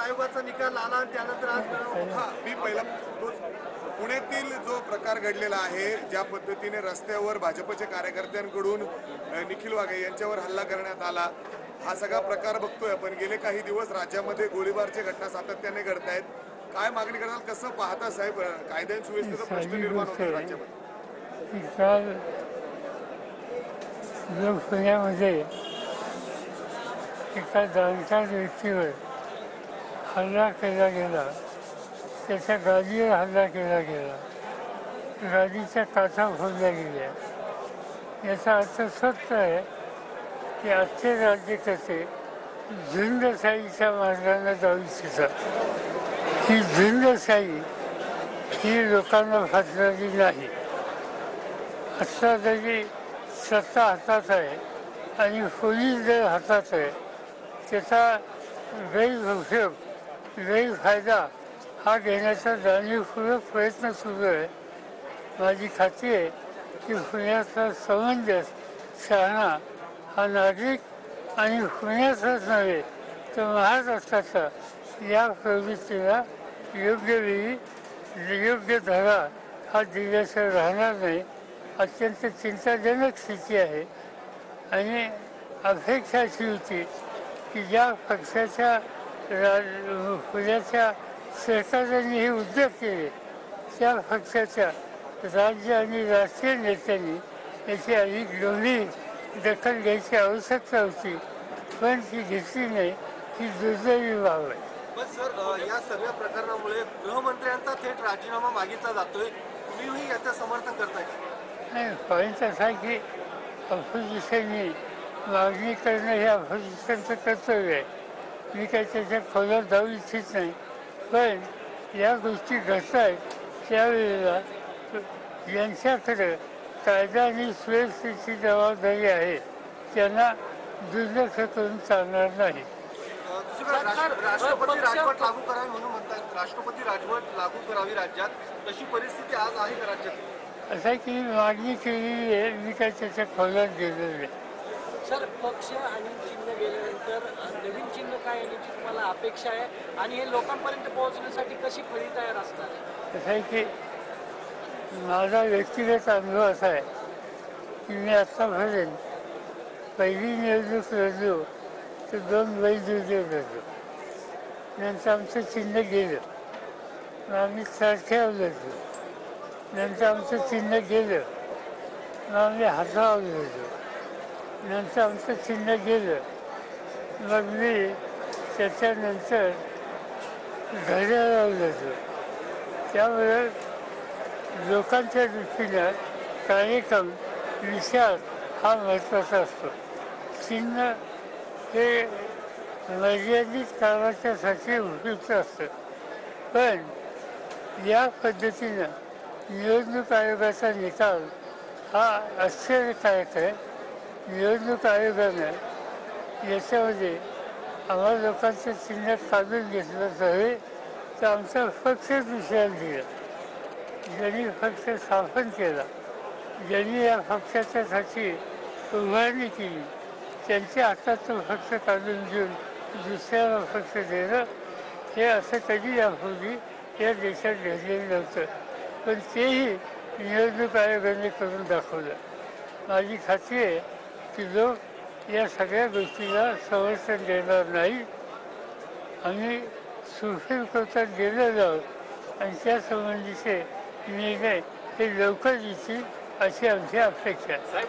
आयोगाचा निकाल आला आणि त्यानंतर आज हा मी पहिला पुण्यातील जो प्रकार घडलेला आहे, ज्या पद्धतीने रस्त्यावर भाजपच्या कार्यकर्त्यांकडून निखिल वाघे यांच्यावर हल्ला करण्यात आला, हा सगळा प्रकार बघतोय आपण. गेले काही दिवस राज्यामध्ये गोळीबारच्या घटना सातत्याने घडत आहेत. काय मागणी करताल, कसं पाहता साहेब? कायदा आणि सुव्यवस्थेचा प्रश्न निर्माण होतो राज्यामध्ये. काल लोकसभेमध्ये एका जाणकार व्यक्तीवर हल्ला केला गेला, त्याच्या गाडीवर हल्ला केला गेला, गाडीच्या काचा फोडल्या गेल्या. याचा अर्थ सत्य आहे की आजचे राज्यकर्ते झुंडशाहीच्या मार्गाने जाऊ इच्छितात. ही झुंडशाही ही लोकांना फासणारी नाही. आत्ता जरी सत्ता हातात आहे आणि पोलीस दल हातात आहे, त्याचा गैरउपयोग गैरफायदा हा घेण्याचा जाणीवपूर्वक प्रयत्न सुरू आहे. माझी खात्री आहे की पुण्याचा समंजस शहाणा हा नागरिक आणि पुण्याचाच नव्हे तर महाराष्ट्राचा या प्रवृत्तीला योग्य वेळी योग्य धडा हा दिल्याशिवाय राहणार नाही. अत्यंत चिंताजनक स्थिती आहे आणि अपेक्षा अशी होती की ज्या पक्षाच्या पुण्याच्या सरकारने हे उद्योग केले, त्या पक्षाच्या राज्य आणि राष्ट्रीय नेत्यांनी याची अधिक गंभीर दखल घ्यायची आवश्यकता होती, पण ती घेतली नाही. ही दुर्दैवी बाब आहे. पण सर, या सगळ्या प्रकरणामुळे गृहमंत्र्यांचा थेट राजीनामा मागितला जातोय. तुम्हीही याचं समर्थन करताय? नाही, पॉईंट असा की अपोजिशनने मागणी करणं हे अपोजिशनचं कर्तव्य आहे. मी काही त्याच्या खोलात जाऊ इच्छित नाही, पण या गोष्टी घडत आहेत त्यावेळेला ज्यांच्याकडे कायदा आणि सुव्यवस्थेची जबाबदारी आहे त्यांना दुर्लक्ष करून चालणार नाही. राष्ट्रपती राजवट लागू करावी म्हणून म्हणतात. राष्ट्रपती राजवट लागू करावी राज्यात, तशी परिस्थिती आज आहे का राज्यात? असं आहे की मागणी केलेली आहे, मी काय त्याच्या खोलात गेलेलं आहे. सर, पक्ष आणि चिन्ह गेल्यानंतर नवीन चिन्ह काय येण्याची तुम्हाला अपेक्षा आहे आणि हे लोकांपर्यंत पोहोचण्यासाठी कशी फळी तयार असणार? असं आहे की माझा व्यक्तिगत अनुभव असा आहे की मी आत्तापर्यंत पहिली निवडणूक लढलो तर 2 वैद्युतीय लढलो. नंतर आमचं चिन्ह गेलं, मग आम्ही चरख्यावर लढलो. नंतर आमचं चिन्ह गेलं, मग आम्ही हातावर लढलो. नंतर आमचं चिन्ह गेलं, मग मी त्याच्यानंतर घड्याळावर लढलो. त्यामुळे लोकांच्या दृष्टीनं कार्यक्रम विचार हा महत्त्वाचा असतो. चिन्ह हे मर्यादित काळाच्यासाठी उपयुक्त असतं, पण या पद्धतीनं निवडणूक आयोगाचा निकाल हा आश्चर्यकारक आहे. निवडणूक आयोगानं याच्यामध्ये आम्हा लोकांचं चिन्ह काढून घेतलं नव्हे तर आमचा पक्ष दुसऱ्याला दिला. ज्यांनी पक्ष स्थापन केला, ज्यांनी या पक्षाच्यासाठी उभारणी केली, त्यांच्या हातात तो पक्ष काढून घेऊन दुसऱ्याला पक्ष देणं हे असं कधी यापूर्वी या देशात घडलेलं नव्हतं. पण तेही निवडणूक आयोगाने करून दाखवलं. माझी खात्री आहे की लोक या सगळ्या गोष्टीला समर्थन देणार नाही. आम्ही सुप्रीम कोर्टात गेलेलो आहोत आणि त्यासंबंधीचे निर्णय हे लवकर येतील अशी आमची अपेक्षा आहे.